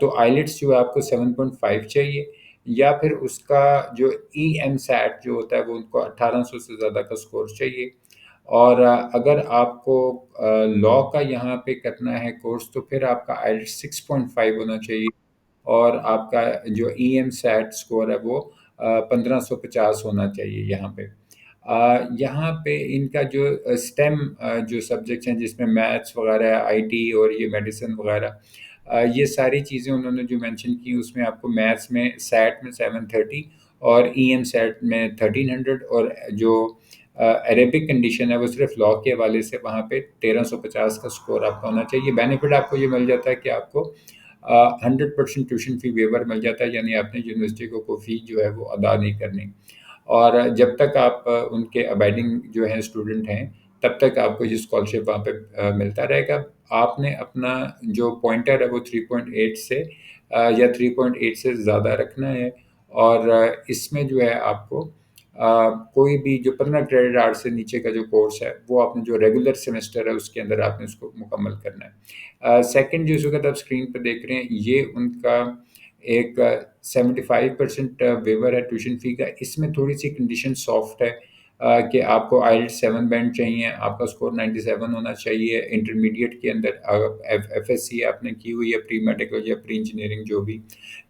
تو آئیلیٹس جو ہے آپ کو 7.5 چاہیے، یا پھر اس کا جو ای ایم سیٹ جو ہوتا ہے وہ ان کو 1800 سے زیادہ کا اسکور چاہیے۔ اور اگر آپ کو لاء کا یہاں پہ کرنا ہے کورس تو پھر آپ کا آئیلیٹس 6.5 ہونا چاہیے، اور آپ کا جو ای ایم سیٹ اسکور ہے وہ 1550 ہونا چاہیے یہاں پہ۔ یہاں پہ ان کا جو اسٹیم جو سبجیکٹس ہیں جس میں میتھس وغیرہ، آئی ٹی اور یہ میڈیسن وغیرہ، یہ ساری چیزیں انہوں نے جو مینشن کی، اس میں آپ کو میتھس میں سیٹ میں 730 اور ای ایم سیٹ میں 1300، اور جو عربک کنڈیشن ہے وہ صرف لاء کے حوالے سے وہاں پہ 1350 کا اسکور آپ کا ہونا چاہیے۔ بینیفٹ آپ کو یہ مل جاتا ہے کہ آپ کو 100% ٹیوشن فی ویور مل جاتا ہے، یعنی آپ نے یونیورسٹی کو کوئی فی جو ہے وہ ادا نہیں کرنی، اور جب تک آپ ان کے ابائڈنگ جو ہیں اسٹوڈنٹ ہیں تب تک آپ کو یہ اسکالرشپ وہاں پہ ملتا رہے گا۔ آپ نے اپنا جو پوائنٹر ہے وہ 3.8 سے یا 3.8 سے زیادہ رکھنا ہے، اور اس میں جو ہے آپ کو کوئی بھی جو 15 کریڈٹ آور سے نیچے کا جو کورس ہے وہ آپ نے جو ریگولر سیمسٹر ہے اس کے اندر آپ نے اس کو مکمل کرنا ہے۔ سیکنڈ جو اس وقت آپ اسکرین پہ دیکھ رہے ہیں یہ ان کا ایک 75% ویور ہے ٹیوشن فی کا۔ اس میں تھوڑی سی کنڈیشن سافٹ ہے کہ آپ کو آئیلٹ 7 بینڈ چاہیے، آپ کا اسکور 97 ہونا چاہیے، انٹرمیڈیٹ کے اندر ایف ایس سی آپ نے کی ہوئی ہے، پری میڈیکل یا پری انجینئرنگ جو بھی،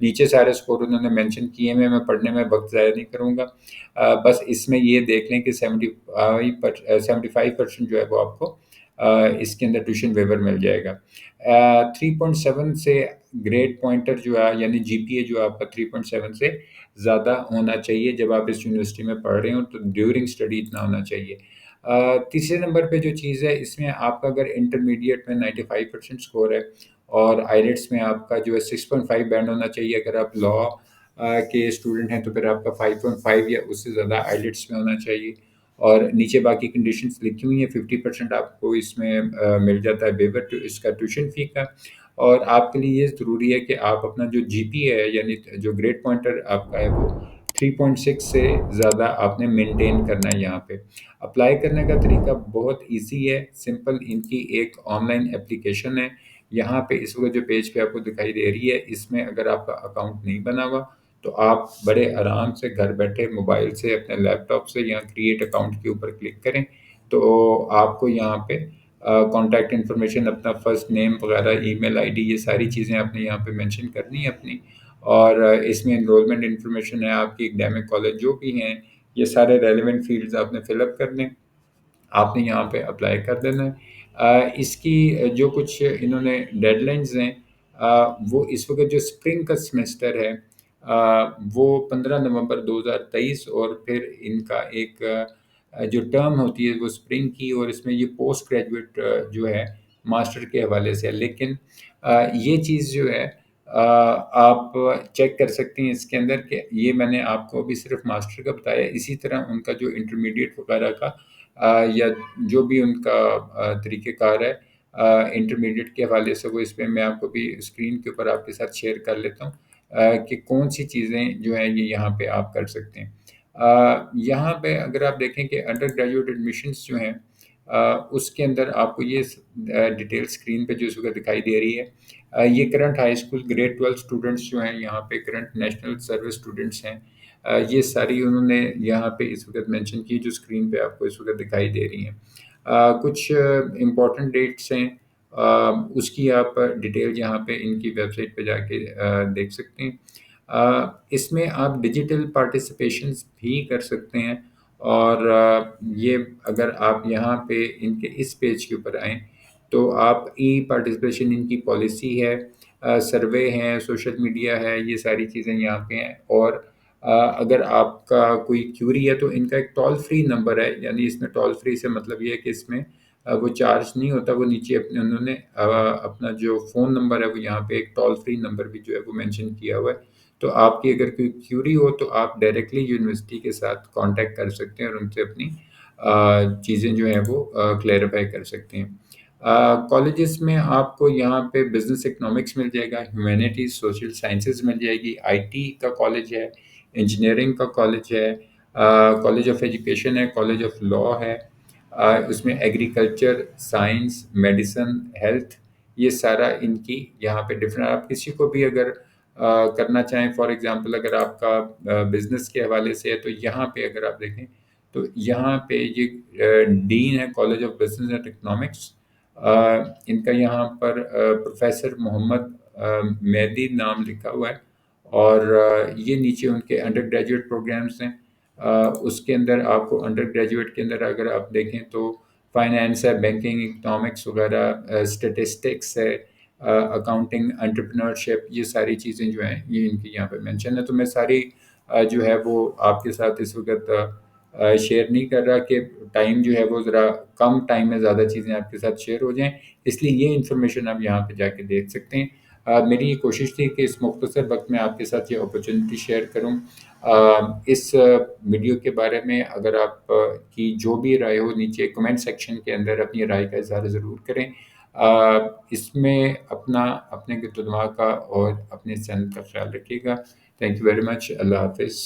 نیچے سارے اسکور انہوں نے مینشن کیے ہیں، میں پڑھنے میں وقت ضائع نہیں کروں گا۔ بس اس میں یہ دیکھ لیں کہ 75% جو ہے وہ آپ کو اس کے اندر ٹیوشن ویور مل جائے گا۔ 3.7 سے گریڈ پوائنٹر جو ہے یعنی جی پی اے جو آپ کا 3.7 سے زیادہ ہونا چاہیے جب آپ اس یونیورسٹی میں پڑھ رہے ہوں، تو ڈیورنگ اسٹڈی اتنا ہونا چاہیے۔ تیسرے نمبر پہ جو چیز ہے اس میں آپ کا اگر انٹرمیڈیٹ میں 95% اسکور ہے اور آئیلیٹس میں آپ کا جو ہے 6.5 بینڈ ہونا چاہیے، اگر آپ لاء کے اسٹوڈنٹ ہیں تو پھر آپ کا 5.5 یا اس سے زیادہ آئیلیٹس میں ہونا چاہیے، اور نیچے باقی کنڈیشنز لکھی ہوئی ہیں۔ 50% آپ کو اس میں مل جاتا ہے ویور اس کا ٹیوشن فی کا، اور آپ کے لیے یہ ضروری ہے کہ آپ اپنا جو جی پی ہے یعنی جو گریڈ پوائنٹر آپ کا ہے وہ 3.6 سے زیادہ آپ نے مینٹین کرنا ہے۔ یہاں پہ اپلائی کرنے کا طریقہ بہت ایزی ہے، سمپل۔ ان کی ایک آن لائن اپلیکیشن ہے، یہاں پہ اس وقت جو پیج پہ آپ کو دکھائی دے رہی ہے، اس میں اگر آپ کا اکاؤنٹ نہیں بنا ہوا تو آپ بڑے آرام سے گھر بیٹھے موبائل سے اپنے لیپ ٹاپ سے یہاں کریٹ اکاؤنٹ کے اوپر کلک کریں تو آپ کو یہاں پہ کانٹیکٹ انفارمیشن، اپنا فرسٹ نیم وغیرہ، ای میل آئی ڈی، یہ ساری چیزیں آپ نے یہاں پہ مینشن کرنی ہے اپنی، اور اس میں انرولمنٹ انفارمیشن ہے آپ کی، اکیڈیمک کالج جو بھی ہیں، یہ سارے ریلیونٹ فیلڈز آپ نے فل اپ کرنے، آپ نے یہاں پہ اپلائی کر دینا ہے۔ اس کی جو کچھ انہوں نے ڈیڈ لائنز ہیں، وہ اس وقت جو اسپرنگ کا سیمسٹر ہے وہ 15 نومبر 2023، اور پھر ان کا ایک جو ٹرم ہوتی ہے وہ اسپرنگ کی، اور اس میں یہ پوسٹ گریجویٹ جو ہے ماسٹر کے حوالے سے ہے، لیکن یہ چیز جو ہے آپ چیک کر سکتے ہیں اس کے اندر کہ یہ میں نے آپ کو ابھی صرف ماسٹر کا بتایا، اسی طرح ان کا جو انٹرمیڈیٹ وغیرہ کا یا جو بھی ان کا طریقہ کار ہے انٹرمیڈیٹ کے حوالے سے، وہ اس پہ میں آپ کو بھی اسکرین کے اوپر آپ کے ساتھ شیئر کر لیتا ہوں کہ کون سی چیزیں جو ہیں یہ یہاں پہ آپ کر سکتے ہیں۔ یہاں پہ اگر آپ دیکھیں کہ انڈر گریجویٹ ایڈمیشنس جو ہیں اس کے اندر آپ کو یہ ڈیٹیل اسکرین پہ جو اس وقت دکھائی دے رہی ہے، یہ current high school grade 12 students جو ہیں یہاں پہ کرنٹ نیشنل سروس اسٹوڈنٹس ہیں، یہ ساری انہوں نے یہاں پہ اس وقت مینشن کی جو اسکرین پہ آپ کو اس وقت دکھائی دے رہی ہیں۔ کچھ امپورٹنٹ ڈیٹس ہیں، اس کی آپ ڈیٹیل یہاں پہ ان کی ویب سائٹ پہ جا کے دیکھ سکتے ہیں۔ اس میں آپ ڈیجیٹل پارٹیسپیشنز بھی کر سکتے ہیں، اور یہ اگر آپ یہاں پہ ان کے اس پیج کے اوپر آئیں تو آپ ای پارٹیسپیشن ان کی پالیسی ہے، سروے ہیں، سوشل میڈیا ہے، یہ ساری چیزیں یہاں پہ ہیں، اور اگر آپ کا کوئی کیوری ہے تو ان کا ایک ٹول فری نمبر ہے، یعنی اس میں ٹول فری سے مطلب یہ ہے کہ اس میں وہ چارج نہیں ہوتا، وہ نیچے اپنے انہوں نے اپنا جو فون نمبر ہے وہ یہاں پہ ایک ٹول فری نمبر بھی جو ہے وہ مینشن کیا ہوا ہے، تو آپ کی اگر کوئی کیوری ہو تو آپ ڈائریکٹلی یونیورسٹی کے ساتھ کانٹیکٹ کر سکتے ہیں اور ان سے اپنی چیزیں جو ہیں وہ کلیریفائی کر سکتے ہیں۔ کالجز میں آپ کو یہاں پہ بزنس اکنامکس مل جائے گا، ہیومینٹیز سوشل سائنسز مل جائے گی، آئی ٹی کا کالج ہے، انجینئرنگ کا کالج ہے، کالج آف ایجوکیشن ہے، کالج آف لاء ہے، اس میں ایگریکلچر، سائنس، میڈیسن، ہیلتھ، یہ سارا ان کی یہاں پہ ڈفرینٹ، آپ کسی کو بھی اگر کرنا چاہیں، فار ایگزامپل اگر آپ کا بزنس کے حوالے سے ہے تو یہاں پہ اگر آپ دیکھیں تو یہاں پہ یہ ڈین ہے college of business and economics, ان کا یہاں پر پروفیسر محمد مہدی نام لکھا ہوا ہے، اور یہ نیچے ان کے انڈر گریجویٹ پروگرامس ہیں۔ اس کے اندر آپ کو انڈر گریجویٹ کے اندر اگر آپ دیکھیں تو فائنینس ہے، بینکنگ، اکنامکس وغیرہ، اسٹیٹسٹکس ہے، اکاؤنٹنگ، انٹرپرینورشپ، یہ ساری چیزیں جو ہیں یہ ان کی یہاں پہ مینشن ہے۔ تو میں ساری جو ہے وہ آپ کے ساتھ اس وقت شیئر نہیں کر رہا کہ ٹائم جو ہے وہ ذرا کم ٹائم میں زیادہ چیزیں آپ کے ساتھ شیئر ہو جائیں، اس لیے یہ انفارمیشن آپ یہاں پہ جا کے دیکھ سکتے ہیں۔ میری یہ کوشش تھی کہ اس مختصر وقت میں آپ کے ساتھ یہ اپرچونٹی شیئر کروں۔ اس ویڈیو کے بارے میں اگر آپ کی جو بھی رائے ہو نیچے کمنٹ سیکشن کے اندر اپنی رائے کا اظہار ضرور کریں۔ اس میں اپنے دماغ کا اور اپنے صحت کا خیال رکھیے گا۔ Thank you very much. اللہ حافظ۔